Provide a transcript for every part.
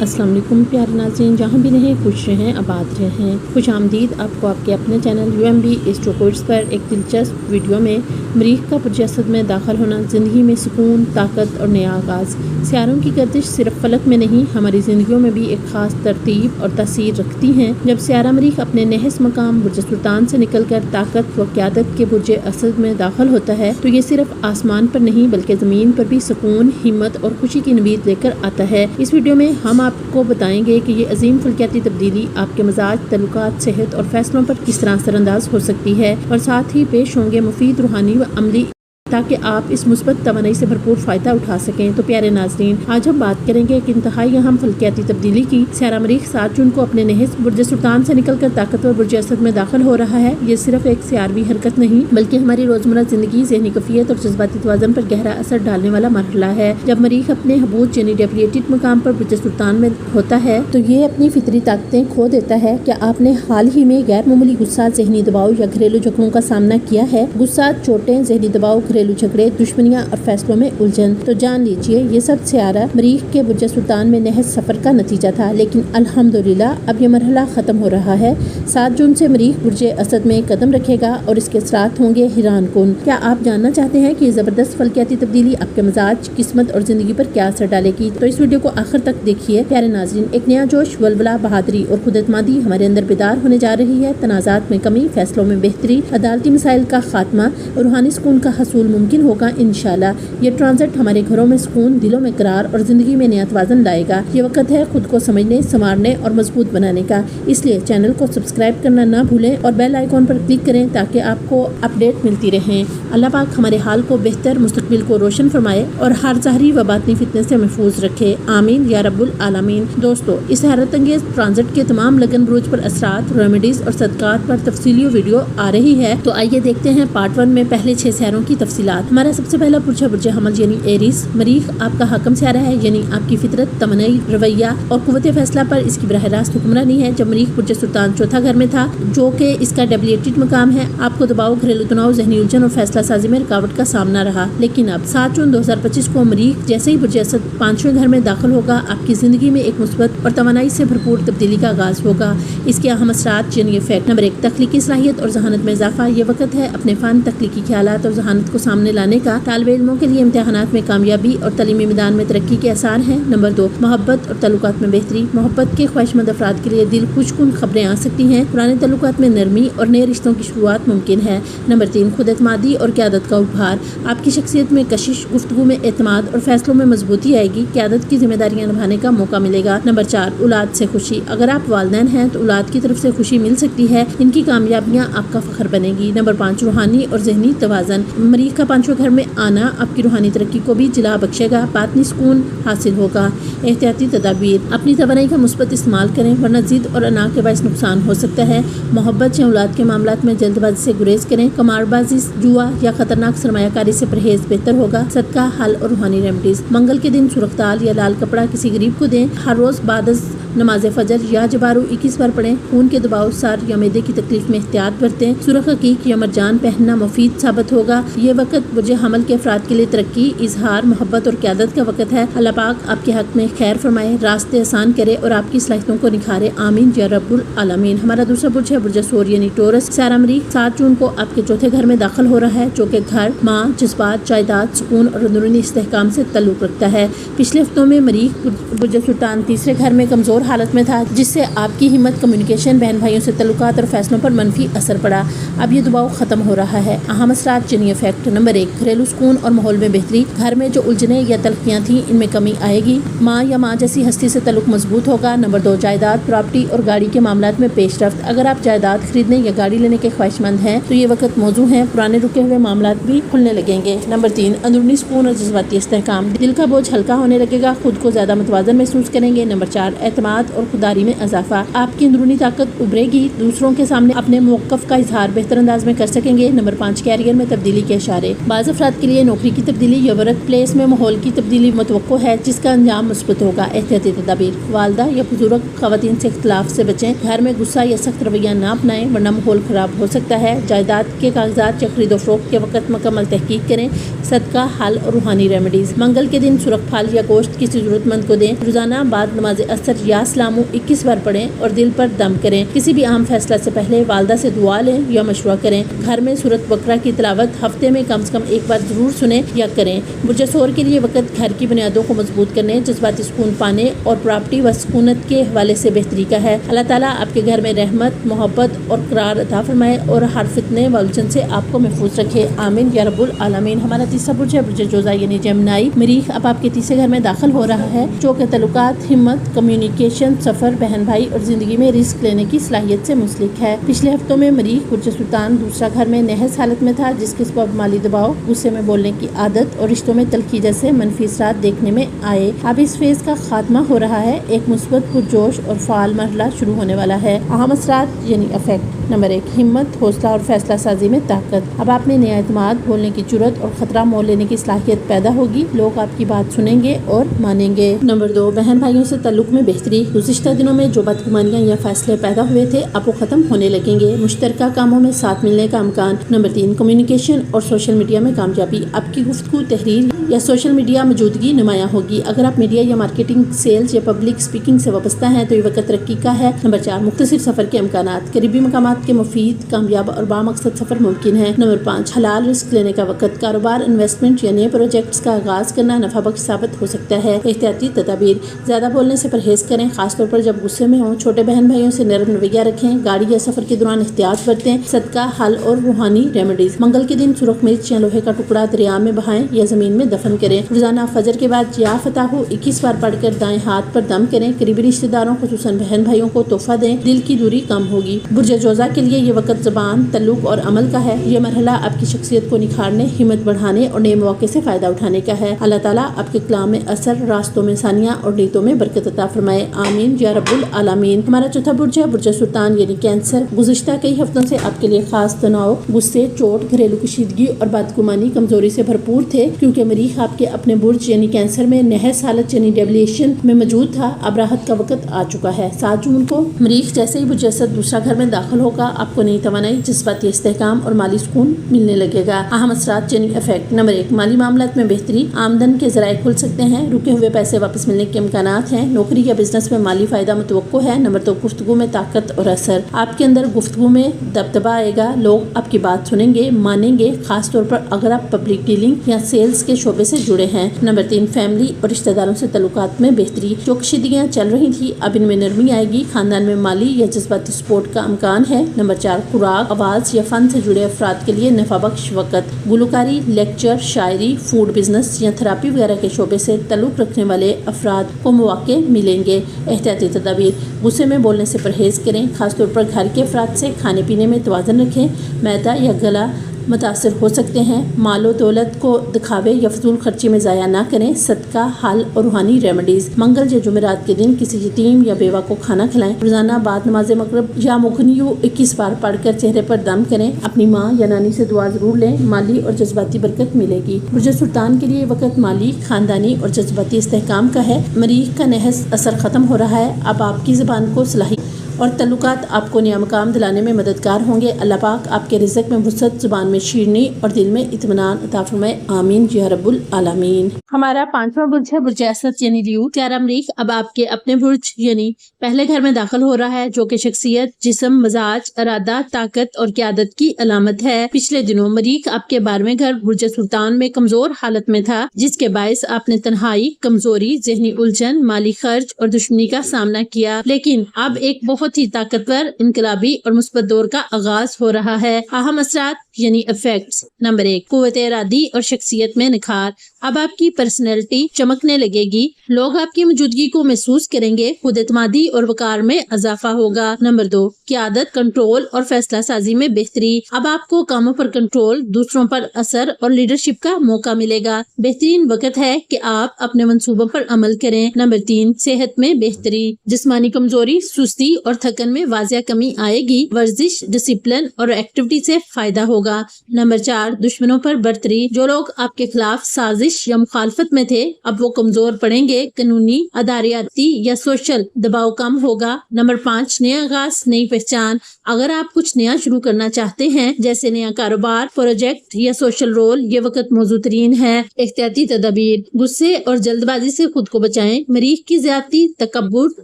السلام علیکم پیارے ناظرین، جہاں بھی رہیں خوش رہیں، آباد رہیں۔ خوش آمدید آپ کو آپ کے اپنے چینل UMB ایسٹرو کوئز پر ایک دلچسپ ویڈیو میں۔ مریخ کا برج اسد میں داخل ہونا زندگی میں سکون، طاقت اور نیا آغاز۔ سیاروں کی گردش صرف فلک میں نہیں، ہماری زندگیوں میں بھی ایک خاص ترتیب اور تاثیر رکھتی ہیں۔ جب سیارہ مریخ اپنے نحس مقام برج سلطان سے نکل کر طاقت و قیادت کے برج اسد میں داخل ہوتا ہے تو یہ صرف آسمان پر نہیں بلکہ زمین پر بھی سکون، ہمت اور خوشی کی نوید لے کر آتا ہے۔ اس ویڈیو میں ہم آپ کو بتائیں گے کہ یہ عظیم فلکیاتی تبدیلی آپ کے مزاج، تعلقات، صحت اور فیصلوں پر کس طرح اثر انداز ہو سکتی ہے، اور ساتھ ہی پیش ہوں گے مفید روحانی و عملی تاکہ آپ اس مثبت توانائی سے بھرپور فائدہ اٹھا سکیں۔ تو پیارے ناظرین، آج ہم بات کریں گے ایک انتہائی اہم فلکیاتی تبدیلی کی۔ سیارہ مریخ 7 جون کو اپنے نحس برج سلطان سے نکل کر طاقتور برج اسد میں داخل ہو رہا ہے۔ یہ صرف ایک سیاروی حرکت نہیں بلکہ ہماری روزمرہ زندگی، ذہنی کیفیت اور جذباتی توازن پر گہرا اثر ڈالنے والا مرحلہ ہے۔ جب مریخ اپنے حبوط یعنی ڈیپلیٹڈ مقام پر برج سلطان میں ہوتا ہے تو یہ اپنی فطری طاقتیں کھو دیتا ہے۔ کیا آپ نے حال ہی میں غیر معمولی غصہ، ذہنی دباؤ یا گھریلو جھگڑوں کا سامنا کیا ہے؟ غصہ، چوٹیں، ذہنی دباؤ، گھریلو جھگڑے، دشمنیاں اور فیصلوں میں الجھن، تو جان لیجئے یہ سب سیارہ مریخ کے برج سلطان میں نحس سفر کا نتیجہ تھا۔ لیکن الحمدللہ اب یہ مرحلہ ختم ہو رہا ہے۔ 7 جون سے مریخ برج اسد میں قدم رکھے گا اور اس کے اثرات ہوں گے حیران کن۔ کیا آپ جاننا چاہتے ہیں کہ یہ زبردست فلکیاتی تبدیلی آپ کے مزاج، قسمت اور زندگی پر کیا اثر ڈالے گی؟ تو اس ویڈیو کو آخر تک دیکھیے۔ پیارے ناظرین، ایک نیا جوش، ولولہ، بہادری اور خود اعتمادی ہمارے اندر بیدار ہونے جا رہی ہے۔ تنازعات میں کمی، فیصلوں میں بہتری، عدالتی مسائل کا خاتمہ اور روحانی سکون کا حصول ممکن ہوگا انشاءاللہ۔ یہ ٹرانزٹ ہمارے گھروں میں سکون، دلوں میں قرار اور زندگی میں نیا توازن لائے گا۔ یہ وقت ہے خود کو سمجھنے، سنوارنے اور مضبوط بنانے کا۔ اس لیے چینل کو سبسکرائب کرنا نہ بھولیں اور بیل آئیکن پر کلک کریں تاکہ آپ کو اپڈیٹ ملتی رہیں۔ اللہ پاک ہمارے حال کو بہتر، مستقبل کو روشن فرمائے اور ہر ظاہری و باطنی فتنے سے محفوظ رکھے، آمین یا رب العالمین۔ دوستو، اس حیرت انگیز ٹرانزٹ کے تمام لگن بروج پر اثرات، ریمیڈیز اور صدقات پر تفصیلی ویڈیو آ رہی ہے۔ تو آئیے دیکھتے ہیں پارٹ 1 میں پہلے 6 سیاروں کی تفصیلات۔ ہمارا سب سے پہلا برج حمل یعنی ایریز۔ مریخ آپ کا حاکم سیارہ ہے، یعنی آپ کی فطرت، تمنائی، رویہ اور قوت فیصلہ پر اس کی براہ راست حکمرانی ہے۔ جب مریخ برج سلطان چوتھا گھر میں تھا جو کہ اس کا ڈیپلیٹڈ مقام ہے، آپ کو دباؤ، گھریلو تناؤ، ذہنی الجھن اور فیصلہ سازی میں رکاوٹ کا سامنا رہا۔ لیکن اب 7 جون 2025 کو مریخ جیسے ہی برج اسد 5ویں گھر میں داخل ہوگا، آپ کی زندگی میں ایک مثبت اور توانائی سے بھرپور تبدیلی کا آغاز ہوگا۔ اس کے اہم اثرات یعنی افیکٹ: نمبر 1، تخلیقی صلاحیت اور ذہانت میں اضافہ۔ یہ وقت ہے اپنے فن، تخلیقی خیالات اور ذہانت کو سامنے لانے کا۔ طالب علموں کے لیے امتحانات میں کامیابی اور تعلیمی میدان میں ترقی کے آثار ہیں۔ نمبر 2، محبت اور تعلقات میں بہتری۔ محبت کے خواہشمند افراد کے لیے دل خوش کن خبریں آ سکتی ہیں۔ پرانے تعلقات میں نرمی اور نئے رشتوں کی شروعات ممکن ہے۔ نمبر 3، خود اعتمادی اور قیادت کا ابھار۔ آپ کی شخصیت میں کشش، گفتگو میں اعتماد اور فیصلوں میں مضبوطی آئے گی۔ قیادت کی ذمہ داریاں نبھانے کا موقع ملے گا۔ نمبر 4، اولاد سے خوشی۔ اگر آپ والدین ہیں تو اولاد کی طرف سے خوشی مل سکتی ہے۔ ان کی کامیابیاں آپ کا فخر بنے گی۔ نمبر 5، روحانی اور ذہنی توازن۔ مریخ کا 5ویں گھر میں آنا آپ کی روحانی ترقی کو بھی جلا بخشے گا، باطنی سکون حاصل ہوگا۔ احتیاطی تدابیر: اپنی توانائی کا مثبت استعمال کریں ورنہ ضد اور انا کے باعث نقصان ہو سکتا ہے۔ محبت یا اولاد کے معاملات میں جلد بازی سے گریز کریں۔ قمار بازی، جوا یا خطرناک سرمایہ کاری سے پرہیز بہتر ہوگا۔ صدقہ، حل اور روحانی ریمیڈیز: منگل کے دن سرخ دال یا لال کپڑا کسی غریب کو دیں۔ ہر روز بعد از نماز فجر یا جبارو 21 بار پڑھیں۔ خون کے دباؤ، سر یا معدے کی تکلیف میں احتیاط برتیں۔ سرخ عقیق یا مرجان پہننا مفید ثابت ہوگا۔ یہ وقت برج حمل کے افراد کے لیے ترقی، اظہار، محبت اور قیادت کا وقت ہے۔ اللہ پاک آپ کے حق میں خیر فرمائے، راستے آسان کرے اور آپ کی صلاحیتوں کو نکھارے، آمین یا رب العالمین۔ ہمارا دوسرا برج ہے برج ثور یعنی ٹورس۔ سیارہ مریخ 7 جون کو آپ کے چوتھے گھر میں داخل ہو رہا ہے جو کہ گھر، ماں، جذبات، جائیداد، سکون اور اندرونی استحکام سے تعلق رکھتا ہے۔ پچھلے ہفتوں میں مریخ برج سلطان تیسرے گھر میں کمزور حالت میں تھا جس سے آپ کی ہمت، کمیونیکیشن، بہن بھائیوں سے تعلقات اور فیصلوں پر منفی اثر پڑا۔ اب یہ دباؤ ختم ہو رہا ہے۔ اہم اثرات یعنی افیکٹ: نمبر 1، گھریلو سکون اور ماحول میں بہتری۔ گھر میں جو الجھنیں یا تلخیاں تھیں ان میں کمی آئے گی۔ ماں یا ماں جیسی ہستی سے تعلق مضبوط ہوگا۔ نمبر 2، جائیداد، پراپرٹی اور گاڑی کے معاملات میں پیش رفت۔ اگر آپ جائیداد خریدنے یا گاڑی لینے کے خواہش مند ہیں تو یہ وقت موزوں ہے، پرانے رکے ہوئے معاملات بھی کھلنے لگیں گے۔ نمبر 3، اندرونی سکون اور جذباتی استحکام۔ دل کا بوجھ ہلکا ہونے لگے گا، خود کو زیادہ متوازن محسوس کریں گے۔ نمبر 4، اعتماد اعتماد اور خودداری میں اضافہ، آپ کی اندرونی طاقت ابھرے گی، دوسروں کے سامنے اپنے موقف کا اظہار بہتر انداز میں کر سکیں گے۔ نمبر 5، کیریئر میں تبدیلی کے اشارے، بعض افراد کے لیے نوکری کی تبدیلی یا ورک پلیس میں ماحول کی تبدیلی متوقع ہے جس کا انجام مثبت ہوگا۔ احتیاطی تدابیر، والدہ یا بزرگ خواتین سے اختلاف سے بچیں، گھر میں غصہ یا سخت رویہ نہ اپنائیں ورنہ ماحول خراب ہو سکتا ہے۔ جائیداد کے کاغذات یا خرید و فروخت کے وقت مکمل تحقیق کریں۔ صدقہ، حل اور روحانی ریمیڈیز، منگل کے دن سرخ پھل یا گوشت کسی ضرورت مند کو دیں۔ روزانہ بعد نماز عصر یا سلامو 21 بار پڑھیں اور دل پر دم کریں۔ کسی بھی اہم فیصلہ سے پہلے والدہ سے دعا لیں یا مشورہ کریں۔ گھر میں سورۃ بقرہ کی تلاوت ہفتے میں کم سے کم ایک بار ضرور سنیں یا کریں۔ برج ثور کے لیے وقت گھر کی بنیادوں کو مضبوط کرنے، جذباتی سکون پانے اور پراپرٹی و سکونت کے حوالے سے بہتری کا ہے۔ اللہ تعالیٰ آپ کے گھر میں رحمت، محبت اور قرار عطا فرمائے اور ہر فتنے و الجھن سے آپ کو محفوظ رکھے، آمین یا رب العالمین۔ ہمارا تیسرا برج ہے برج جوزا یعنی جمنائی۔ مریخ اب آپ کے تیسرے گھر میں داخل ہو رہا ہے جو کہ تعلقات، ہمت، کمیونیکیشن، سفر، بہن بھائی اور زندگی میں رسک لینے کی صلاحیت سے منسلک ہے۔ پچھلے ہفتوں میں مریخ برج سلطان دوسرا گھر میں نحس حالت میں تھا جس کے سبب مالی دباؤ، غصے میں بولنے کی عادت اور رشتوں میں تلخی جیسے منفی اثرات دیکھنے میں آئے۔ اب اس فیز کا خاتمہ ہو رہا ہے، ایک مثبت پرجوش اور فعال مرحلہ شروع ہونے والا ہے۔ اہم اثرات یعنی افیکٹ: نمبر 1، ہمت، حوصلہ اور فیصلہ سازی میں طاقت، اب آپ میں نیا اعتماد، بولنے کی جرأت اور خطرہ مول لینے کی صلاحیت پیدا ہوگی، لوگ آپ کی بات سنیں گے اور مانیں گے۔ نمبر 2، بہن بھائیوں سے تعلق میں بہتری، گزشتہ دنوں میں جو بدگمانیاں یا فیصلے پیدا ہوئے تھے اب وہ ختم ہونے لگیں گے، مشترکہ کاموں میں ساتھ ملنے کا امکان۔ نمبر 3، کمیونیکیشن اور سوشل میڈیا میں کامیابی، آپ کی گفتگو، تحریر یا سوشل میڈیا موجودگی نمایاں ہوگی۔ اگر آپ میڈیا یا مارکیٹنگ، سیلز یا پبلک سپیکنگ سے وابستہ ہیں تو یہ وقت ترقی کا ہے۔ نمبر 4، مختصر سفر کے امکانات، قریبی مقامات کے مفید، کامیاب اور بامقصد سفر ممکن ہے۔ نمبر 5، حلال رسک لینے کا وقت، کاروبار، انویسٹمنٹ یا نئے پروجیکٹس کا آغاز کرنا نفع بخش ثابت ہو سکتا ہے۔ احتیاطی تدابیر، زیادہ بولنے سے پرہیز کریں، خاص طور پر جب غصے میں ہوں، چھوٹے بہن بھائیوں سے نرم رویہ رکھیں، گاڑی یا سفر کے دوران احتیاط برتیں۔ صدقہ، حل اور روحانی ریمیڈیز، منگل کے دن سرخ مرچ یا لوہے کا ٹکڑا دریا میں بہائیں یا زمین میں دفن کریں۔ روزانہ فجر کے بعد یا فتح 21 بار پڑھ کر دائیں ہاتھ پر دم کریں۔ قریبی رشتہ داروں خصوصاً بہن بھائیوں کو تحفہ دیں، دل کی دوری کم ہوگی۔ برج جوزا کے لیے یہ وقت زبان، تعلق اور عمل کا ہے، یہ مرحلہ آپ کی شخصیت کو نکھارنے، ہمت بڑھانے اور نئے مواقع سے فائدہ اٹھانے کا ہے۔ اللہ تعالیٰ آپ کے کلام میں اثر، راستوں میں ثانیہ اور نیتوں میں برکت عطا فرمائے، آمین یا رب العالمین۔ ہمارا چوتھا برج ہے برج سرطان یعنی کینسر۔ گزشتہ کئی ہفتوں سے آپ کے لیے خاص تناؤ، غصے، چوٹ، گھریلو کشیدگی اور بدگمانی کمزوری سے بھرپور تھے کیونکہ مریخ آپ کے اپنے برج یعنی کینسر میں نحس حالت یعنی ڈیویلیشن میں موجود تھا۔ اب راحت کا وقت آ چکا ہے۔ 7 جون کو مریخ جیسے ہی برج اسد دوسرا گھر میں داخل ہوگا آپ کو نئی توانائی، جذباتی استحکام اور مالی سکون ملنے لگے گا۔ اہم اثرات یعنی افیکٹ: نمبر 1، مالی معاملات میں بہتری، آمدن کے ذرائع کھل سکتے ہیں، رکے ہوئے پیسے واپس ملنے کے امکانات ہیں، نوکری یا بزنس میں مالی فائدہ متوقع ہے۔ نمبر 2، گفتگو میں طاقت اور اثر، آپ کے اندر گفتگو میں دبدبا آئے گا، لوگ آپ کی بات سنیں گے، مانیں گے، خاص طور پر اگر آپ پبلک ڈیلنگ یا سیلز کے شعبے سے جڑے ہیں۔ نمبر 3، فیملی اور رشتہ داروں سے تعلقات میں بہتری، جو کشیدگیاں چل رہی تھی اب ان میں نرمی آئے گی، خاندان میں مالی یا جذباتی سپورٹ کا امکان ہے۔ نمبر 4، خوراک، آواز یا فن سے جڑے افراد کے لیے نفع بخش وقت، گلوکاری، لیکچر، شاعری، فوڈ بزنس یا تھراپی وغیرہ کے شعبے سے تعلق رکھنے والے افراد کو مواقع ملیں گے۔ احتیاطی تدابیر، غصے میں بولنے سے پرہیز کریں، خاص طور پر گھر کے افراد سے کھانے پینے میں توازن رکھیں، معدہ یا گلا متاثر ہو سکتے ہیں، مال و دولت کو دکھاوے یا فضول خرچی میں ضائع نہ کریں۔ صدقہ، حل اور روحانی ریمیڈیز، منگل یا جمعرات کے دن کسی یتیم یا بیوہ کو کھانا کھلائیں، روزانہ بعد نماز مغرب یا مغنیو 21 بار پڑھ کر چہرے پر دم کریں، اپنی ماں یا نانی سے دعا ضرور لیں، مالی اور جذباتی برکت ملے گی۔ برج سلطان کے لیے وقت مالی، خاندانی اور جذباتی استحکام کا ہے، مریخ کا نحس اثر ختم ہو رہا ہے، اب آپ کی زبان کو صلاحیت اور تعلقات آپ کو نیا مقام دلانے میں مددگار ہوں گے۔ اللہ پاک آپ کے رزق میں وسعت، زبان میں شیرینی اور دل میں اطمینان عطا فرمائے، آمین یا رب العالمین۔ ہمارا 5واں برج ہے برج اسد یعنی لیو۔ پیارا مریخ اب آپ کے اپنے برج یعنی پہلے گھر میں داخل ہو رہا ہے جو کہ شخصیت، جسم، مزاج، ارادہ، طاقت اور قیادت کی علامت ہے۔ پچھلے دنوں مریخ آپ کے 12ویں گھر برج سلطان میں کمزور حالت میں تھا جس کے باعث آپ نے تنہائی، کمزوری، ذہنی الجھن، مالی خرچ اور دشمنی کا سامنا کیا، لیکن اب ایک بہت بہت ہی طاقتور، انقلابی اور مثبت دور کا آغاز ہو رہا ہے۔ اہم اثرات یعنی افیکٹس۔ نمبر 1، قوت ارادی اور شخصیت میں نکھار۔ اب آپ کی پرسنالٹی چمکنے لگے گی، لوگ آپ کی موجودگی کو محسوس کریں گے، خود اعتمادی اور وقار میں اضافہ ہوگا۔ نمبر 2، قیادت، کنٹرول اور فیصلہ سازی میں بہتری۔ اب آپ کو کاموں پر کنٹرول، دوسروں پر اثر اور لیڈرشپ کا موقع ملے گا۔ بہترین وقت ہے کہ آپ اپنے منصوبوں پر عمل کریں۔ نمبر 3، صحت میں بہتری۔ جسمانی کمزوری، سستی اور تھکن میں واضح کمی آئے گی۔ ورزش، ڈسپلن اور ایکٹیویٹی سے فائدہ ہوگا۔ نمبر 4، دشمنوں پر برتری۔ جو لوگ آپ کے خلاف سازش یا مخالفت میں تھے اب وہ کمزور پڑیں گے۔ قانونی، اداریاتی یا سوشل دباؤ کم ہوگا۔ نمبر 5، نیا آغاز، نئی پہچان۔ اگر آپ کچھ نیا شروع کرنا چاہتے ہیں جیسے نیا کاروبار، پروجیکٹ یا سوشل رول، یہ وقت موزوں ترین ہے۔ احتیاطی تدابیر۔ غصے اور جلد بازی سے خود کو بچائیں۔ مریخ کی زیادتی تکبر،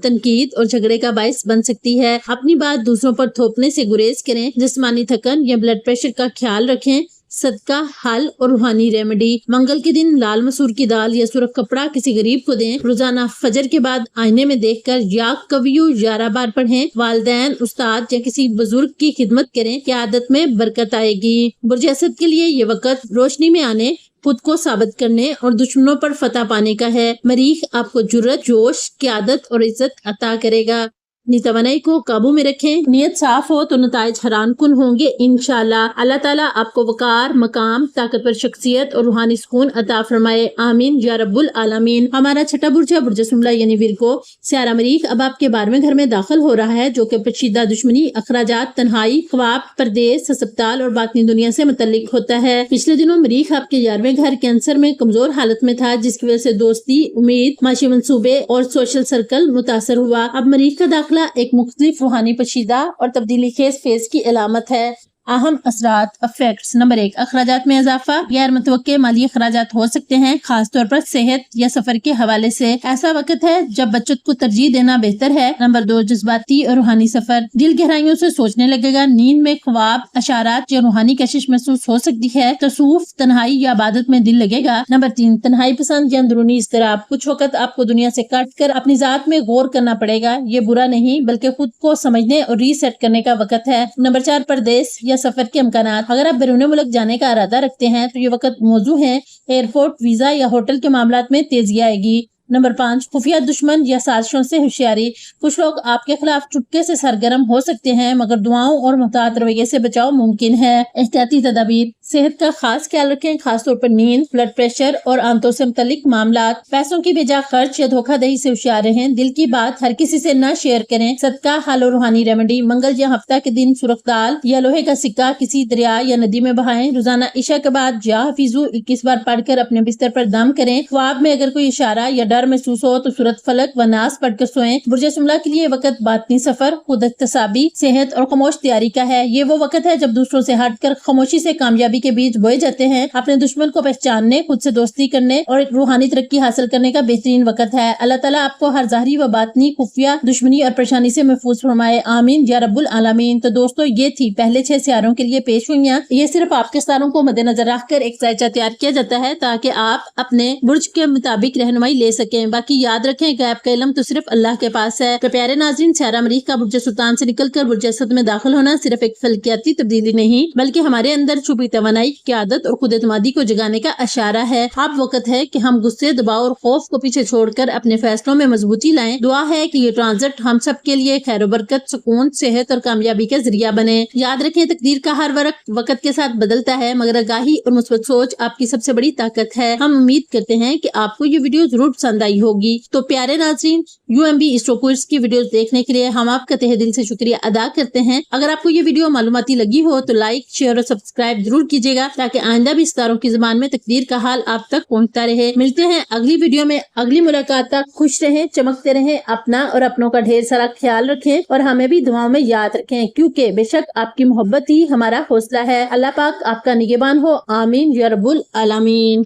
تنقید اور جھگڑے کا باعث بن سکتی ہے۔ اپنی بات دوسروں پر تھوپنے سے گریز کریں۔ جسمانی تھکن یا بلڈ پریشر کا خیال رکھیں۔ صدقہ، حل اور روحانی ریمیڈی۔ منگل کے دن لال مسور کی دال یا سرخ کپڑا کسی غریب کو دیں۔ روزانہ فجر کے بعد آئینے میں دیکھ کر یا کویو 11 بار پڑھیں۔ والدین، استاد یا کسی بزرگ کی خدمت کریں، قیادت میں برکت آئے گی۔ برج اسد کے لیے یہ وقت روشنی میں آنے، خود کو ثابت کرنے اور دشمنوں پر فتح پانے کا ہے۔ مریخ آپ کو جرأت، جوش، قیادت اور عزت عطا کرے گا۔ اپنی توانائی کو قابو میں رکھیں۔ نیت صاف ہو تو نتائج حیران کن ہوں گے انشاءاللہ۔ اللہ تعالیٰ آپ کو وقار، مقام، طاقتور شخصیت اور روحانی سکون عطا فرمائے، آمین یا رب العالمین۔ ہمارا چھٹا برج ہے برج سنبلہ یعنی ورگو۔ سیارہ مریخ اب آپ کے 12ویں گھر میں داخل ہو رہا ہے جو کہ پیچیدہ دشمنی، اخراجات، تنہائی، خواب، پردیس، ہسپتال اور باطنی دنیا سے متعلق ہوتا ہے۔ پچھلے دنوں مریخ آپ کے 11ویں گھر کینسر میں کمزور حالت میں تھا جس کی وجہ سے دوستی، امید، معاشی منصوبے اور سوشل سرکل متاثر ہوا۔ اب مریخ کا داخلہ ایک مختلف روحانی پشیدہ اور تبدیلی خیز فیز کی علامت ہے۔ اہم اثرات، افیکٹس۔ نمبر 1، اخراجات میں اضافہ۔ غیر متوقع مالی اخراجات ہو سکتے ہیں، خاص طور پر صحت یا سفر کے حوالے سے۔ ایسا وقت ہے جب بچت کو ترجیح دینا بہتر ہے۔ نمبر 2، جذباتی اور روحانی سفر۔ دل گہرائیوں سے سوچنے لگے گا، نیند میں خواب، اشارات یا روحانی کشش محسوس ہو سکتی ہے۔ تصوف، تنہائی یا عبادت میں دل لگے گا۔ نمبر 3، تنہائی پسند یا اندرونی اضطراب۔ کچھ وقت آپ کو دنیا سے کٹ کر اپنی ذات میں غور کرنا پڑے گا۔ یہ برا نہیں بلکہ خود کو سمجھنے اور ری سیٹ کرنے کا وقت ہے۔ نمبر 4، پردیس یا سفر کے امکانات۔ اگر آپ بیرون ملک جانے کا ارادہ رکھتے ہیں تو یہ وقت موزوں ہے۔ ایئرپورٹ، ویزا یا ہوٹل کے معاملات میں تیزی آئے گی۔ نمبر 5، خفیہ دشمن یا سازشوں سے ہوشیاری۔ کچھ لوگ آپ کے خلاف چپکے سے سرگرم ہو سکتے ہیں مگر دعاؤں اور محتاط رویے سے بچاؤ ممکن ہے۔ احتیاطی تدابیر۔ صحت کا خاص خیال رکھیں، خاص طور پر نیند، بلڈ پریشر اور آنتوں سے متعلق معاملات۔ پیسوں کی بے جا خرچ یا دھوکہ دہی سے ہوشیار رہیں۔ دل کی بات ہر کسی سے نہ شیئر کریں۔ صدقہ، حل اور روحانی ریمیڈی۔ منگل یا ہفتہ کے دن سرخ دال یا لوہے کا سکہ کسی دریا یا ندی میں بہائیں۔ روزانہ عشاء کے بعد یا حفیظو 21 بار پڑھ کر اپنے بستر پر دم کریں۔ خواب میں اگر کوئی اشارہ یا ڈر محسوس ہو تو سورۃ فلق و ناس پڑھ کر سوئیں۔ برج سنبلہ کے لیے وقت باطنی سفر، خود احتسابی، صحت اور خاموش تیاری کا ہے۔ یہ وہ وقت ہے جب دوسروں سے ہٹ کر خاموشی سے کامیابی کے بیج بوئے جاتے ہیں۔ اپنے دشمن کو پہچاننے، خود سے دوستی کرنے اور ایک روحانی ترقی حاصل کرنے کا بہترین وقت ہے۔ اللہ تعالیٰ آپ کو ہر ظاہری و باطنی خفیہ دشمنی اور پریشانی سے محفوظ فرمائے، آمین یا رب العالمین۔ تو دوستو یہ تھی پہلے 6 سیاروں کے لیے پیش ہوئیاں۔ یہ صرف آپ کے ستاروں کو مد نظر رکھ کر ایک سائچہ تیار کیا جاتا ہے تاکہ آپ اپنے برج کے مطابق رہنمائی لے سکیں۔ باقی یاد رکھیں غیب کا علم تو صرف اللہ کے پاس ہے۔ تو پیارے ناظرین، سیارہ مریخ کا برج سلطان سے نکل کر برج اسد میں داخل ہونا صرف ایک فلکیاتی تبدیلی نہیں بلکہ ہمارے اندر چھپی توانائی، قیادت اور خود اعتمادی کو جگانے کا اشارہ ہے۔ اب وقت ہے کہ ہم غصے، دباؤ اور خوف کو پیچھے چھوڑ کر اپنے فیصلوں میں مضبوطی لائیں۔ دعا ہے کہ یہ ٹرانزٹ ہم سب کے لیے خیر و برکت، سکون، صحت اور کامیابی کا ذریعہ بنے۔ یاد رکھیں تقدیر کا ہر وقت کے ساتھ بدلتا ہے مگر آگاہی اور مثبت سوچ آپ کی سب سے بڑی طاقت ہے۔ ہم امید کرتے ہیں کہ آپ کو یہ ویڈیو ضرور پسند آئی ہوگی۔ تو پیارے ناظرین، UMB ایسٹرو کوئز کی ویڈیوز دیکھنے کے لیے ہم آپ کا تہہ دل سے شکریہ ادا کرتے ہیں۔ اگر آپ کو یہ ویڈیو معلوماتی لگی ہو تو لائک، شیئر اور سبسکرائب ضرور کیجیے گا تاکہ آئندہ بھی ستاروں کی زبان میں تقدیر کا حال آپ تک پہنچتا رہے۔ ملتے ہیں اگلی ویڈیو میں، اگلی ملاقات تک خوش رہیں، چمکتے رہیں، اپنا اور اپنوں کا ڈھیر سارا خیال رکھیں اور ہمیں بھی دعاؤں میں یاد رکھیں کیونکہ بے شک آپ کی محبت ہی ہمارا حوصلہ ہے۔ اللہ پاک آپ کا نگہبان ہو، آمین یا رب العالمین۔